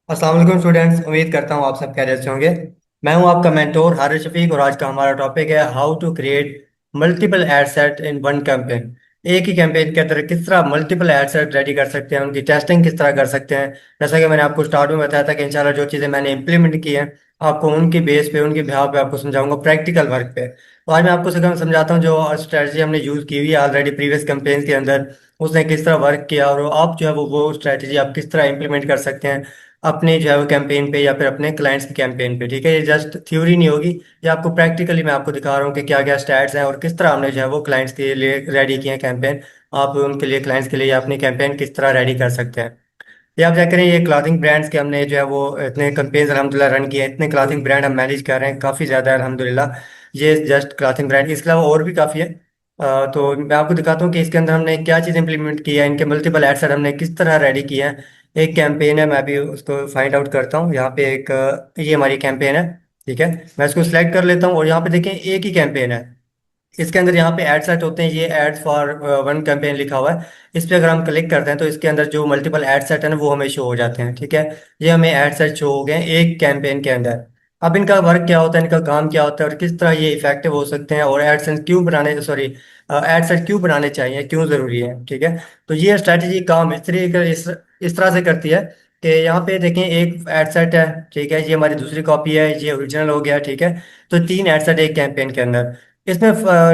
अस्सलाम वालेकुम स्टूडेंट्स। उम्मीद करता हूँ आप सब खैरियत से होंगे। मैं हूँ आपका मेंटोर हारिस शफीक और आज का हमारा टॉपिक है how to create multiple ad set in one campaign. एक ही कैंपेन के अंदर किस तरह मल्टीपल एड सेट रेडी कर सकते हैं, उनकी टेस्टिंग किस तरह कर सकते हैं। जैसा कि मैंने आपको स्टार्ट में बताया था कि इंशाल्लाह जो चीज़ें मैंने इंप्लीमेंट की हैं आपको उनकी बेस पे उनके बिहाव पे आपको समझाऊंगा प्रैक्टिकल वर्क पे। तो आज मैं आपको समझाता हूँ जो स्ट्रेटजी हमने यूज़ की हुई है ऑलरेडी प्रीवियस कैंपेन्स के अंदर, उसने किस तरह वर्क किया और आप जो है वो स्ट्रेटजी आप किस तरह इंप्लीमेंट कर सकते हैं अपने जो है वो कैंपेन पे या फिर अपने क्लाइंट्स की कैंपेन पे। ठीक है, ये जस्ट थ्योरी नहीं होगी, ये आपको प्रैक्टिकली मैं आपको दिखा रहा हूँ कि क्या क्या स्टैट्स हैं और किस तरह हमने जो है वो क्लाइंट्स के लिए रेडी किए हैं कैंपेन। आप उनके लिए क्लाइंट्स के लिए अपनी कैंपेन किस तरह रेडी कर सकते हैं। ये आप चेक करें, ये क्लॉथिंग ब्रांड्स के हमने जो है वो इतने कैंपेन्स अल्हम्दुलिल्लाह रन किए हैं, इतने क्लॉथिंग ब्रांड हम मैनेज कर रहे हैं, काफ़ी ज़्यादा है अल्हम्दुलिल्लाह। ये जस्ट क्लॉथिंग ब्रांड, इसके अलावा और भी काफ़ी है। तो मैं आपको दिखाता हूँ कि इसके अंदर हमने क्या चीज़ इंप्लीमेंट की है, इनके मल्टीपल एड्स हमने किस तरह रेडी किए हैं। एक कैंपेन है, मैं भी उसको फाइंड आउट करता हूँ। यहाँ पे एक ये हमारी कैंपेन है। ठीक है, मैं इसको सिलेक्ट कर लेता हूँ और यहाँ पे देखें एक ही कैंपेन है। इसके अंदर यहाँ पे एड सेट होते हैं, ये एड्स फॉर वन कैंपेन लिखा हुआ है। इस पे अगर हम क्लिक करते हैं तो इसके अंदर जो मल्टीपल एड सेट है ना वो हमें शो हो जाते हैं। ठीक है, ये हमें एड सेट शो हो गए हैं एक कैंपेन के अंदर। अब इनका वर्क क्या होता है, इनका काम क्या होता है और किस तरह ये इफेक्टिव हो सकते हैं और एडसेंस क्यों बनाने, सॉरी, एड सेट क्यों बनाने चाहिए, क्यों ज़रूरी है। ठीक है, तो ये स्ट्रैटेजी काम इस तरह से करती है कि यहाँ पे देखें एक एड सेट है। ठीक है, ये हमारी दूसरी कॉपी है, ये ओरिजिनल हो गया। ठीक है, तो तीन एड सेट एक कैंपेन के अंदर। इसमें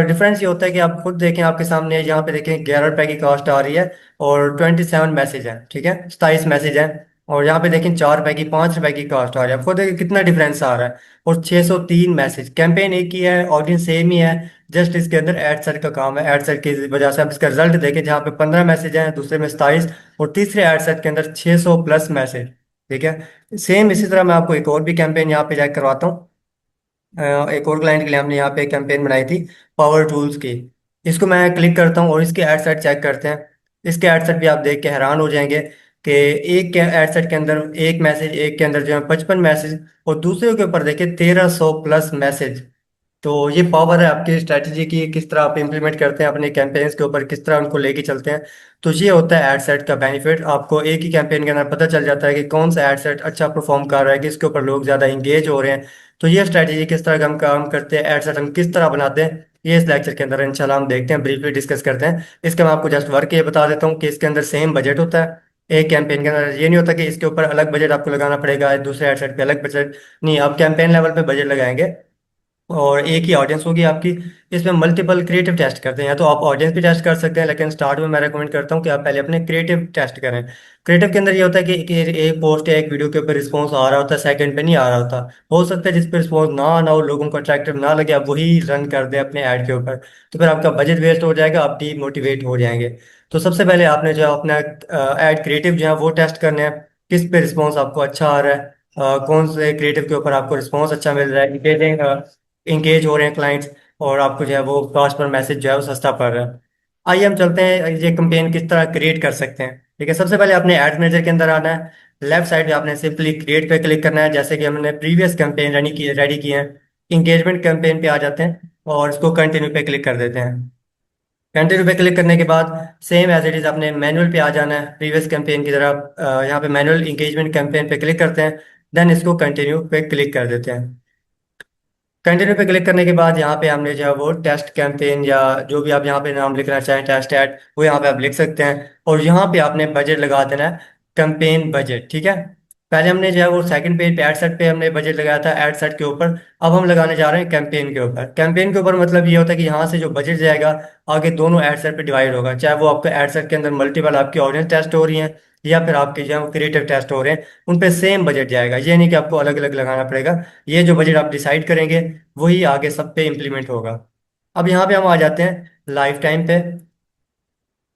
डिफरेंस ये होता है कि आप खुद देखें, आपके सामने यहाँ पे देखें 11 रुपए की कॉस्ट आ रही है और 27 मैसेज है। ठीक है, 27 मैसेज है। और यहाँ पे देखें 4 रुपए की, 5 रुपए की कॉस्ट आ रही है। आप खुद देखिए कितना डिफरेंस आ रहा है। और 603 मैसेज, कैंपेन एक ही है, ऑडियंस सेम ही है, जस्ट इसके अंदर एड सेट का काम है। एड सेट की वजह से आप इसका रिजल्ट देखें, जहाँ पे 15 मैसेज हैं, दूसरे में 27, और तीसरे एड सेट के अंदर 600 प्लस मैसेज। ठीक है, सेम इसी तरह मैं आपको एक और भी कैंपेन यहाँ पे चेक करवाता हूँ। एक और क्लाइंट के लिए हमने यहाँ पे कैंपेन बनाई थी पावर टूल्स की। इसको मैं क्लिक करता हूँ और इसके एड सेट चेक करते हैं। इसके एड सेट भी आप देख के हैरान हो जाएंगे कि एक के एड सेट के अंदर एक मैसेज, एक के अंदर जो है 55 मैसेज, और दूसरे के ऊपर देखिए 1300 प्लस मैसेज। तो ये पावर है आपकी स्ट्रैटेजी की, किस तरह आप इंप्लीमेंट करते हैं अपने कैंपेन्स के ऊपर, किस तरह उनको लेके चलते हैं। तो ये होता है एड सेट का बेनिफिट। आपको एक ही कैंपेन के अंदर पता चल जाता है कि कौन सा एड सेट अच्छा परफॉर्म कर रहा है, किसके ऊपर लोग ज़्यादा इंगेज हो रहे हैं। तो ये स्ट्रैटेजी किस तरह का हम काम करते हैं, एड सेट हम किस तरह बनाते हैं, ये इस लेक्चर के अंदर इंशाल्लाह हम देखते हैं, ब्रीफली डिस्कस करते हैं। इसका मैं आपको जस्ट वर्क ये बता देता हूँ कि इसके अंदर सेम बजट होता है। एक कैंपेन के अंदर ये नहीं होता कि इसके ऊपर अलग बजट आपको लगाना पड़ेगा, दूसरे एड सेट पे अलग बजट। नहीं, आप कैंपेन लेवल पे बजट लगाएंगे और एक ही ऑडियंस होगी आपकी। इसमें मल्टीपल क्रिएटिव टेस्ट करते हैं, या तो आप ऑडियंस भी टेस्ट कर सकते हैं, लेकिन स्टार्ट में मैं रेकमेंड करता हूँ कि आप पहले अपने क्रिएटिव टेस्ट करें। क्रिएटिव के अंदर ये होता है कि एक पोस्ट या एक वीडियो के ऊपर रिस्पॉन्स आ रहा होता है, सेकंड पे नहीं आ रहा होता। हो सकता है जिस पर रिस्पॉन्स ना आना हो, लोगों को अट्रैक्टिव ना लगे, आप वही रन कर दें अपने ऐड के ऊपर। तो फिर आपका बजट वेस्ट हो जाएगा, आप डीमोटिवेट हो जाएंगे। तो सबसे पहले आपने जो है अपना ऐड क्रिएटिव जो है वो टेस्ट करने हैं, किस पे रिस्पॉन्स आपको अच्छा आ रहा है, कौन से क्रिएटिव के ऊपर आपको रिस्पॉन्स अच्छा मिल रहा है, इंगेज हो रहे हैं क्लाइंट्स, और आपको जो है वो कॉस्ट पर मैसेज जो है वो सस्ता पड़ रहा है। आइए हम चलते हैं ये कैंपेन किस तरह क्रिएट कर सकते हैं। ठीक है, सबसे पहले आपने एड मैनेजर के अंदर आना है। लेफ्ट साइड पे आपने सिंपली क्रिएट पे क्लिक करना है, जैसे कि हमने प्रीवियस कैंपेन रेडी किए हैं। इंगेजमेंट कैंपेन पे आ जाते हैं और इसको कंटिन्यू पे क्लिक कर देते हैं। कंटिन्यू पे क्लिक करने के बाद सेम एज इट इज अपने मैनुअल पे आ जाना है, प्रीवियस कैंपेन की तरह। यहाँ पे मैनुअल इंगेजमेंट कैंपेन पे क्लिक करते हैं, देन इसको कंटिन्यू पे क्लिक कर देते हैं। कंटिन्यू पे क्लिक करने के बाद यहाँ पे हमने जो है वो टेस्ट कैंपेन या जो भी आप यहाँ पे नाम लिखना चाहें, टेस्ट ऐड, वो यहाँ पे आप लिख सकते हैं। और यहाँ पे आपने बजट लगा देना है, कैंपेन बजट। ठीक है, पहले हमने जो है वो सेकंड पेज पे एड सेट पे हमने बजट लगाया था एड सेट के ऊपर। अब हम लगाने जा रहे हैं कैंपेन के ऊपर। कैंपेन के ऊपर मतलब ये होता है कि यहाँ से जो बजट जाएगा आगे दोनों एड सेट पे डिवाइड होगा, चाहे वो आपके एड सेट के अंदर मल्टीपल आपकी ऑडियंस टेस्ट हो रही है या फिर आपके जो क्रिएटिव टेस्ट हो रहे हैं, उन पे सेम बजट जाएगा। ये नहीं कि आपको अलग अलग लगाना पड़ेगा। ये जो बजट आप डिसाइड करेंगे वही आगे सब पे इम्प्लीमेंट होगा। अब यहाँ पे हम आ जाते हैं लाइफ टाइम पे।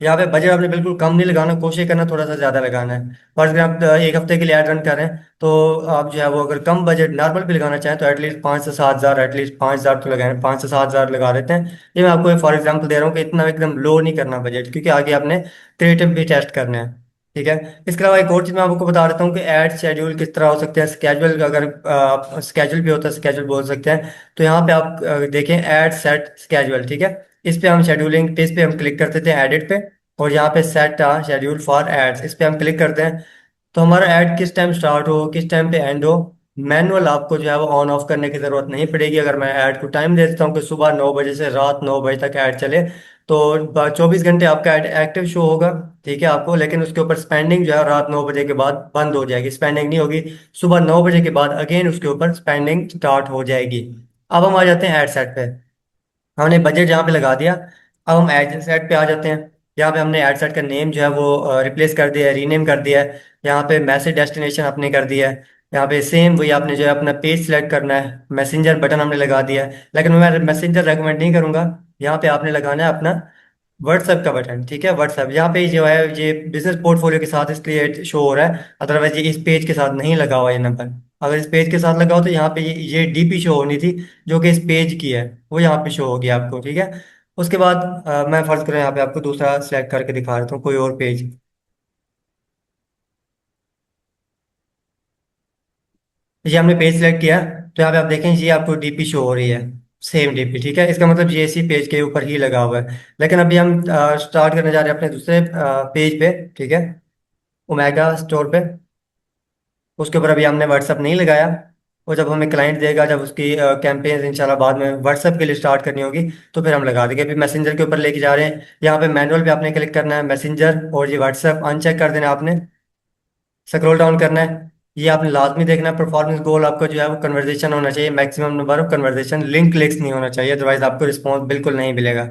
यहाँ पे बजट आपने बिल्कुल कम नहीं लगाना, कोशिश करना थोड़ा सा ज़्यादा लगाना है। फॉर एग्जाम्पल आप एक हफ्ते के लिए ऐड रन कर रहे हैं, तो आप जो है वो अगर कम बजट नॉर्मल भी लगाना चाहें तो एटलीस्ट 5 से 7 हज़ार, एटलीस्ट 5 हज़ार तो लगाए, 5 से 7 हज़ार लगा देते हैं। ये मैं आपको फॉर एग्जाम्पल दे रहा हूँ कि इतना एकदम लो नहीं करना बजट, क्योंकि आगे आपने क्रिएटिव भी टेस्ट करना है। ठीक है, इसके अलावा एक और चीज़ मैं आपको बता देता हूँ कि ऐड शेड्यूल किस तरह हो सकते हैं। स्केजुअल, अगर स्केजुअल भी होता है, स्केजुअल बोल सकते हैं। तो यहाँ पे आप देखें ऐड सेट स्केजुअल। ठीक है, इस पे हम शेड्यूलिंग पे, इस पे हम क्लिक करते थे एडिट पे, और यहाँ पे सेट शेड्यूल फॉर एड्स, इस पे हम क्लिक करते हैं। तो हमारा ऐड किस टाइम स्टार्ट हो किस टाइम पे एंड हो, मैनुअल आपको जो है वो ऑन ऑफ करने की जरूरत नहीं पड़ेगी। अगर मैं ऐड को टाइम दे देता हूँ कि सुबह 9 बजे से रात 9 बजे तक ऐड चले, तो 24 घंटे आपका ऐड एक्टिव शो होगा। ठीक है आपको, लेकिन उसके ऊपर स्पेंडिंग जो है रात 9 बजे के बाद बंद हो जाएगी, स्पेंडिंग नहीं होगी। सुबह 9 बजे के बाद अगेन उसके ऊपर स्पेंडिंग स्टार्ट हो जाएगी। अब हम आ जाते हैं एड सेट पे। हमने बजट यहाँ पे लगा दिया। अब हम एड सेट पे आ जाते हैं। यहाँ पे हमने एड सेट का नेम जो है वो रिप्लेस कर दिया है, रीनेम कर दिया है। यहाँ पे मैसेज डेस्टिनेशन आपने कर दिया है। यहाँ पे सेम वही आपने जो है अपना पेज सिलेक्ट करना है, मैसेंजर बटन हमने लगा दिया है, लेकिन मैं मैसेंजर रेकमेंड नहीं करूंगा। यहाँ पे आपने लगाना है अपना व्हाट्सएप का बटन। ठीक है, व्हाट्सएप यहाँ पे जो है ये बिजनेस पोर्टफोलियो के साथ इसलिए शो हो रहा है, अदरवाइज ये इस पेज के साथ नहीं लगा हुआ ये नंबर। अगर इस पेज के साथ लगा हो तो यहाँ पे ये डीपी शो होनी थी, जो कि इस पेज की है, वो यहाँ पे शो होगी आपको। ठीक है, उसके बाद मैं फर्ज करूँ यहाँ पे आपको दूसरा सेलेक्ट करके दिखा देता हूँ कोई और पेज। ये हमने पेज सेलेक्ट किया, तो यहाँ पे आप देखें ये आपको डीपी शो हो रही है, सेम डीपी। ठीक है, इसका मतलब ये इसी पेज के ऊपर ही लगा हुआ है। लेकिन अभी हम स्टार्ट करने जा रहे हैं अपने दूसरे पेज पे। ठीक है, ओमेगा स्टोर पे। उसके ऊपर अभी हमने व्हाट्सअप नहीं लगाया। वो जब हमें क्लाइंट देगा, जब उसकी कैंपेन इंशाल्लाह बाद में व्हाट्सअप के लिए स्टार्ट करनी होगी, तो फिर हम लगा देंगे। अभी मैसेंजर के ऊपर लेके जा रहे हैं, यहाँ पे मैनुअल पे आपने क्लिक करना है, मैसेंजर और ये व्हाट्सअप अनचेक कर देना है आपने। स्क्रॉल डाउन करना है, ये आपने लाजमी देखना है परफॉर्मेंस गोल आपका जो है वो कन्वर्जेशन होना चाहिए, maximum number of conversation, link clicks नहीं होना चाहिए, अदरवाइज आपको रिस्पॉन्स बिल्कुल नहीं मिलेगा।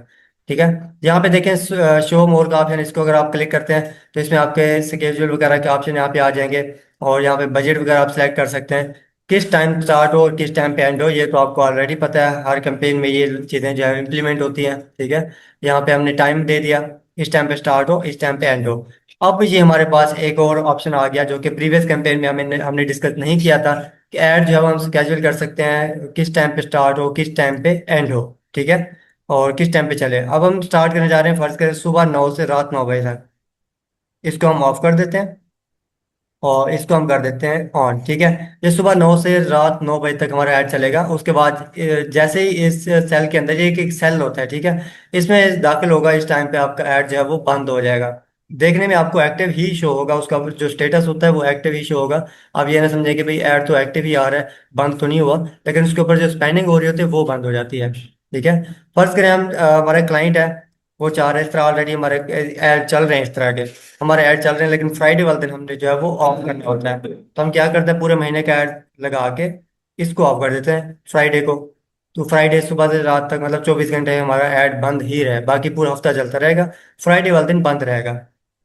ठीक है, यहाँ पे देखें शो मोर का ऑप्शन, इसको अगर आप क्लिक करते हैं तो इसमें आपके स्केड्यूल वगैरह के ऑप्शन यहाँ पे आ जाएंगे। और यहाँ पे बजट वगैरह आप सिलेक्ट कर सकते हैं, किस टाइम स्टार्ट हो और किस टाइम पे एंड हो, ये तो आपको ऑलरेडी पता है, हर कैंपेन में ये चीज़ें जो है इम्प्लीमेंट होती हैं। ठीक है, यहाँ पे हमने टाइम दे दिया, इस टाइम पे स्टार्ट हो इस टाइम पे एंड हो। अब ये हमारे पास एक और ऑप्शन आ गया जो कि प्रीवियस कैंपेन में हमने हमने डिस्कस नहीं किया था, कि ऐड जो है वो हम स्केड्यूल कर सकते हैं किस टाइम पे स्टार्ट हो किस टाइम पे एंड हो। ठीक है, और किस टाइम पे चले। अब हम स्टार्ट करने जा रहे हैं, फर्ज करें सुबह 9 से रात 9 बजे तक। इसको हम ऑफ कर देते हैं और इसको हम कर देते हैं ऑन। ठीक है, ये सुबह 9 से रात 9 बजे तक हमारा ऐड चलेगा। उसके बाद जैसे ही इस सेल के अंदर, ये एक एक सेल होता है, ठीक है, इसमें दाखिल होगा, इस टाइम पे आपका ऐड जो है वो बंद हो जाएगा। देखने में आपको एक्टिव ही शो होगा, उसका जो स्टेटस होता है वो एक्टिव ही शो होगा। आप ये ना समझे कि भाई ऐड तो एक्टिव ही आ रहा है, बंद तो नहीं हुआ, लेकिन उसके ऊपर जो स्पेंडिंग हो रही होती है वो बंद हो जाती है। ठीक है, फर्ज करें हम हमारा क्लाइंट है, वो चाह रहे हैं, इस तरह ऑलरेडी हमारे ऐड चल रहे हैं इस तरह के, हमारे ऐड चल रहे हैं, लेकिन फ्राइडे वाले दिन हमने जो है वो ऑफ करना होता है। तो हम क्या करते हैं, पूरे महीने का ऐड लगा के इसको ऑफ कर देते हैं फ्राइडे को। तो फ्राइडे सुबह से रात तक मतलब 24 घंटे हमारा ऐड बंद ही रहे, बाकी पूरा हफ्ता चलता रहेगा, फ्राइडे वाले दिन बंद रहेगा।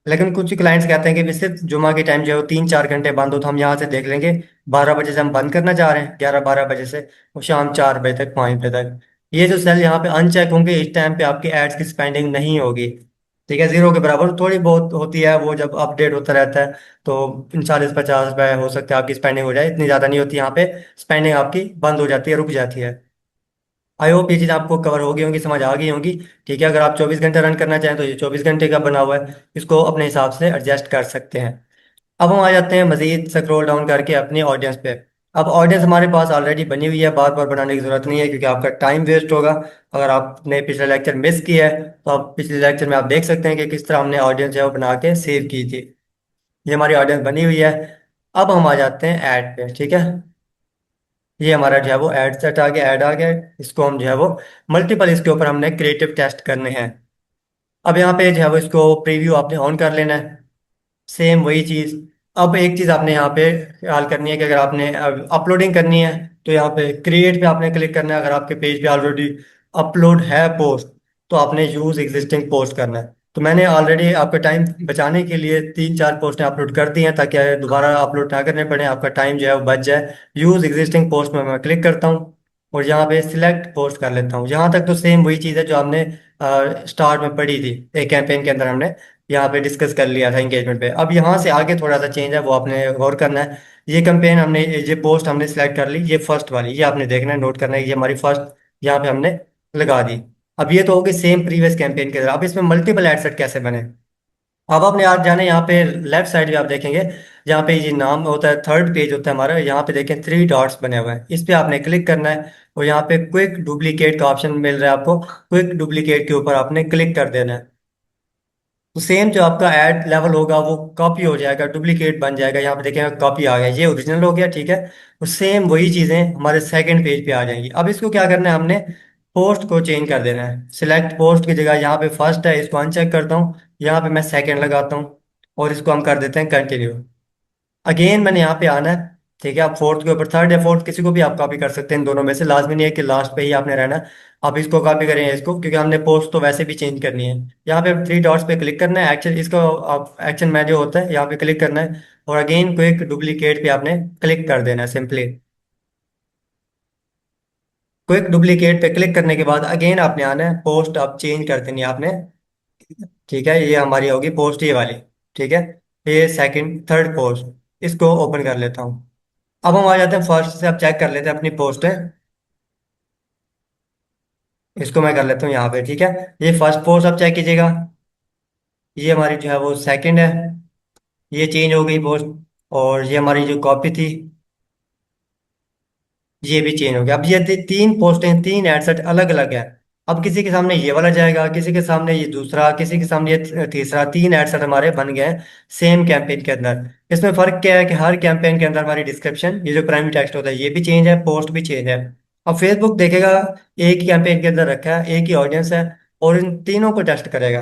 लेकिन कुछ क्लाइंट्स कहते हैं कि भी सिर्फ जुमा के टाइम जो है वो 3-4 घंटे बंद हो, तो हम यहाँ से देख लेंगे 12 बजे से हम बंद करना चाह रहे हैं, 11-12 बजे से और शाम 4 बजे तक 5 बजे तक। ये जो सेल यहाँ पे अनचेक होंगे, इस टाइम पे आपकी एड्स की स्पेंडिंग नहीं होगी। ठीक है, जीरो के बराबर थोड़ी बहुत होती है, वो जब अपडेट होता रहता है तो 40-50 रुपए हो सकता है आपकी स्पेंडिंग हो जाए, इतनी ज़्यादा नहीं होती यहाँ पे। स्पेंडिंग आपकी बंद हो जाती है, रुक जाती है। आई होप ये चीज़ आपको कवर हो गई होंगी, समझ आ गई होंगी। ठीक है, अगर आप 24 घंटे रन करना चाहें तो ये 24 घंटे का बना हुआ है, इसको अपने हिसाब से एडजस्ट कर सकते हैं। अब हम आ जाते हैं मजीद स्क्रॉल डाउन करके अपनी ऑडियंस पे। अब ऑडियंस हमारे पास ऑलरेडी बनी हुई है, बार बार बनाने की जरूरत नहीं है, क्योंकि आपका टाइम वेस्ट होगा। अगर आपने पिछला लेक्चर मिस किया है तो आप पिछले लेक्चर में आप देख सकते हैं कि किस तरह हमने ऑडियंस जो है वो बना के सेव की थी। ये हमारी ऑडियंस बनी हुई है। अब हम आ जाते हैं ऐड पे। ठीक है, ये हमारा जो है वो ऐड सेट आ गया, ऐड आ गया। इसको हम जो है वो मल्टीपल, इसके ऊपर हमने क्रिएटिव टेस्ट करने हैं। अब यहाँ पे जो है वो इसको प्रीव्यू आपने ऑन कर लेना है, सेम वही चीज। अब एक चीज आपने यहाँ पे ख्याल करनी है कि अगर आपने अपलोडिंग करनी है तो यहाँ पे क्रिएट पे आपने क्लिक करना है। अगर आपके पेज पे ऑलरेडी अपलोड है पोस्ट, तो आपने यूज एग्जिस्टिंग पोस्ट करना है। तो मैंने ऑलरेडी आपका टाइम बचाने के लिए 3-4 पोस्टें अपलोड कर दी हैं, ताकि दोबारा अपलोड ना करने पड़े, आपका टाइम जो है वो बच जाए। यूज एग्जिस्टिंग पोस्ट में मैं क्लिक करता हूँ और यहाँ पे सिलेक्ट पोस्ट कर लेता हूँ। यहाँ तक तो सेम वही चीज़ है जो हमने स्टार्ट में पढ़ी थी, एक कैंपेन के अंदर हमने यहाँ पे डिस्कस कर लिया था एंगेजमेंट पे। अब यहाँ से आगे थोड़ा सा चेंज है, वो आपने गौर करना है। ये कैंपेन हमने, ये पोस्ट हमने सिलेक्ट कर ली, ये फर्स्ट वाली, ये आपने देखना है, नोट करना है, ये हमारी फर्स्ट यहाँ पे हमने लगा दी। अब ये तो होगी सेम प्रीवियस कैंपेन के तरह। अब इसमें मल्टीपल एडसेट कैसे बने। अब आपने आज जाने यहाँ पे लेफ्ट साइड पे आप देखेंगे, जहाँ पे ये नाम होता है, थर्ड पेज होता है हमारा, यहाँ पे देखें 3 डॉट्स बने हुए हैं, इस पे आपने क्लिक करना है और यहाँ पे क्विक डुप्लीकेट का ऑप्शन मिल रहा है आपको, क्विक डुप्लीकेट के ऊपर आपने क्लिक कर देना है। तो सेम जो आपका ऐड लेवल होगा वो कॉपी हो जाएगा, डुप्लीकेट बन जाएगा। यहाँ पे देखेंगे कॉपी आ गया, ये ओरिजिनल हो गया, ठीक है। और सेम वही चीजें हमारे सेकंड पेज पे आ जाएंगी। अब इसको क्या करना है हमने, पोस्ट को चेंज कर देना है। सिलेक्ट पोस्ट की जगह यहाँ पे फर्स्ट है, इसको अनचेक करता हूँ, यहाँ पे मैं सेकंड लगाता हूँ और इसको हम कर देते हैं कंटिन्यू। अगेन मैंने यहाँ पे आना है, ठीक है। आप फोर्थ के ऊपर थर्ड या फोर्थ किसी को भी आप कॉपी कर सकते हैं, इन दोनों में से लाजमी नहीं है कि लास्ट पे ही आपने रहना है। आप इसको कॉपी करें इसको, क्योंकि हमने पोस्ट तो वैसे भी चेंज करनी है। यहाँ पे थ्री डॉट्स पे क्लिक करना है, एक्शन इसको आप एक्शन में जो होता है यहाँ पे क्लिक करना है, और अगेन क्विक डुप्लीकेट पे आपने क्लिक कर देना है सिंपली। क्विक डुप्लीकेट पे क्लिक करने के बाद अगेन आपने आना है, पोस्ट आप चेंज कर देनी है आपने, ठीक है। ये हमारी होगी पोस्ट ये वाली, ठीक है। ये सेकंड थर्ड पोस्ट, इसको ओपन कर लेता हूँ। अब हम आ जाते हैं फर्स्ट से, अब चेक कर लेते हैं अपनी पोस्ट है। इसको मैं कर लेता हूँ यहाँ पे, ठीक है। ये फर्स्ट पोस्ट आप चेक कीजिएगा, ये हमारी जो है वो सेकंड है, ये चेंज हो गई पोस्ट। और ये हमारी जो कॉपी थी ये भी चेंज हो गया। अब ये तीन पोस्टें, तीन एडसेट अलग अलग है। अब किसी के सामने ये वाला जाएगा, किसी के सामने ये दूसरा, किसी के सामने ये तीसरा, तीन एडसेट हमारे बन गए सेम कैंपेन के अंदर। इसमें फर्क क्या है कि हर कैंपेन के अंदर हमारी डिस्क्रिप्शन, ये जो प्राइमरी टेक्स्ट होता है ये भी चेंज है, पोस्ट भी चेंज है। अब फेसबुक देखेगा एक ही कैंपेन के अंदर रखा है, एक ही ऑडियंस है, और इन तीनों को टेस्ट करेगा।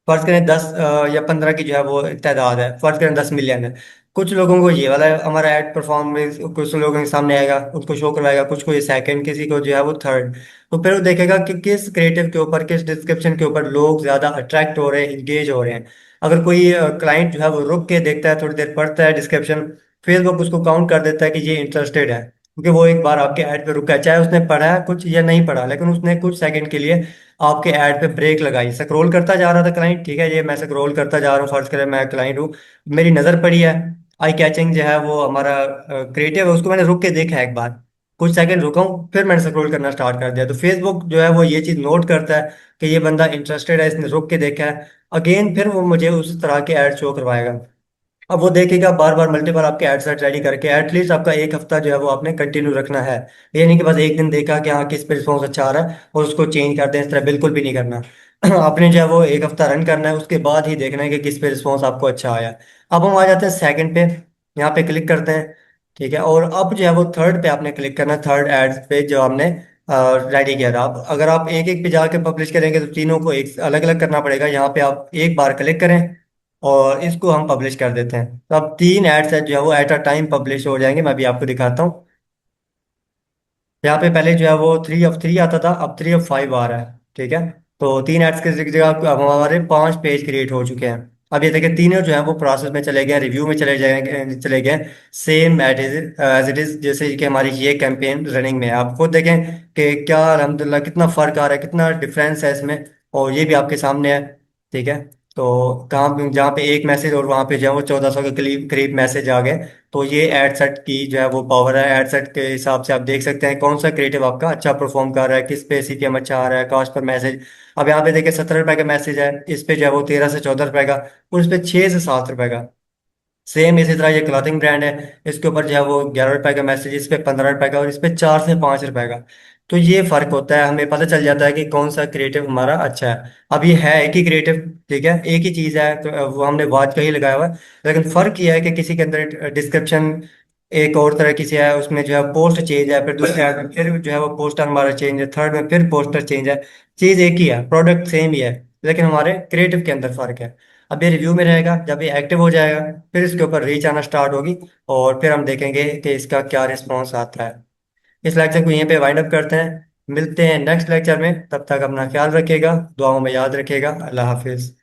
फर्ज करें 10 या 15 की जो है वो तादाद है, फर्ज करें 10 मिलियन है। कुछ लोगों को ये वाला हमारा एड परफॉर्मेंस, कुछ लोगों के सामने आएगा उनको शो करवाएगा, कुछ को ये सेकंड, किसी को जो है वो थर्ड। तो फिर वो देखेगा कि किस क्रिएटिव के ऊपर, किस डिस्क्रिप्शन के ऊपर लोग ज्यादा अट्रैक्ट हो रहे हैं, इंगेज हो रहे हैं। अगर कोई क्लाइंट जो है वो रुक के देखता है, थोड़ी देर पढ़ता है डिस्क्रिप्शन, फेसबुक उसको काउंट कर देता है कि ये इंटरेस्टेड है, क्योंकि वो एक बार आपके ऐड पे रुका है, चाहे उसने पढ़ा है कुछ या नहीं पढ़ा, लेकिन उसने कुछ सेकंड के लिए आपके ऐड पे ब्रेक लगाई। स्क्रॉल करता जा रहा था क्लाइंट, ठीक है। ये मैं स्क्रॉल करता जा रहा हूँ, फर्ज करें मैं क्लाइंट हूँ, मेरी नजर पड़ी है, आई कैचिंग जो है वो हमारा क्रिएटिव है, उसको मैंने रुक के देखा है एक बार, कुछ सेकंड रुका हूँ, फिर मैंने स्क्रॉल करना स्टार्ट कर दिया। तो फेसबुक जो है वो ये चीज नोट करता है कि ये बंदा इंटरेस्टेड है, इसने रुक के देखा है, अगेन फिर वो मुझे उस तरह के ऐड शो करवाएगा। अब वो देखेगा बार बार मल्टीपल आपके एड सेट रेडी करके, एटलीस्ट आपका एक हफ्ता जो है वो आपने कंटिन्यू रखना है। ये नहीं कि बस एक दिन देखा कि हाँ किस पे रिस्पॉन्स अच्छा आ रहा है और उसको चेंज कर दें, इस तरह बिल्कुल भी नहीं करना। आपने जो है वो एक हफ्ता रन करना है, उसके बाद ही देखना है कि किस पे रिस्पॉन्स आपको अच्छा आया। अब हम आ जाते हैं सेकंड पे, यहाँ पे क्लिक करते हैं, ठीक है। और अब जो है वो थर्ड पे आपने क्लिक करना है, थर्ड एड्स पे जो हमने रेडी किया था। आप अगर आप एक एक पे जाके पब्लिश करेंगे तो तीनों को एक अलग अलग करना पड़ेगा। यहाँ पे आप एक बार क्लिक करें और इसको हम पब्लिश कर देते हैं, तो अब तीन एड्स जो है वो एट अ टाइम पब्लिश हो जाएंगे। मैं भी आपको दिखाता हूँ। यहाँ पे पहले जो है वो 3 of 3 आता था, अब 3 of 5 आ रहा है, ठीक है। तो तीन एड्स की जगह अब हमारे 5 पेज क्रिएट हो चुके हैं। अब ये देखिए तीनों जो है वो प्रोसेस में चले गए, रिव्यू में चले गए सेम एज इट इज, जैसे कि हमारी ये कैंपेन रनिंग में है। आप खुद देखें कि क्या अल्हम्दुलिल्लाह कितना फर्क आ रहा है, कितना डिफरेंस है इसमें। और ये भी आपके सामने है, ठीक है। तो कहाँ जहाँ पे एक मैसेज और वहाँ पे जो है वो 1400 के करीब करीब मैसेज आ गए। तो ये एड सेट की जो है वो पावर है। एड सेट के हिसाब से आप देख सकते हैं कौन सा क्रिएटिव आपका अच्छा परफॉर्म कर रहा है, किस पे सीपीएम अच्छा आ रहा है, कॉस्ट पर मैसेज। अब यहाँ पे देखिए 17 रुपए का मैसेज है, इस पे जो है वो 13 से 14 रुपए का, और इस पे 6 से 7 रुपए का। सेम इसी तरह ये क्लॉथिंग ब्रांड है, इसके ऊपर जो है वो 11 रुपए का मैसेज, इस पे 15 रुपए का, और इस पे 4 से 5 रुपए का। तो ये फर्क होता है, हमें पता चल जाता है कि कौन सा क्रिएटिव हमारा अच्छा है। अब ये है एक ही क्रिएटिव, ठीक है, एक ही चीज है, तो वो हमने वॉच का ही लगाया हुआ है। लेकिन फर्क ये है कि किसी के अंदर डिस्क्रिप्शन एक और तरह की से है, उसमें जो है पोस्ट चेंज है, फिर दूसरे ऐड में फिर जो है वो पोस्टर हमारा चेंज है, थर्ड में फिर पोस्टर चेंज है। चीज एक ही है, प्रोडक्ट सेम ही है, लेकिन हमारे क्रिएटिव के अंदर फर्क है। अब ये रिव्यू में रहेगा, जब ये एक्टिव हो जाएगा फिर इसके ऊपर रीच आना स्टार्ट होगी, और फिर हम देखेंगे कि इसका क्या रिस्पॉन्स आता है। इस लेक्चर को यहीं पे वाइंड अप करते हैं, मिलते हैं नेक्स्ट लेक्चर में। तब तक अपना ख्याल रखिएगा, दुआओं में याद रखिएगा। अल्लाह हाफिज।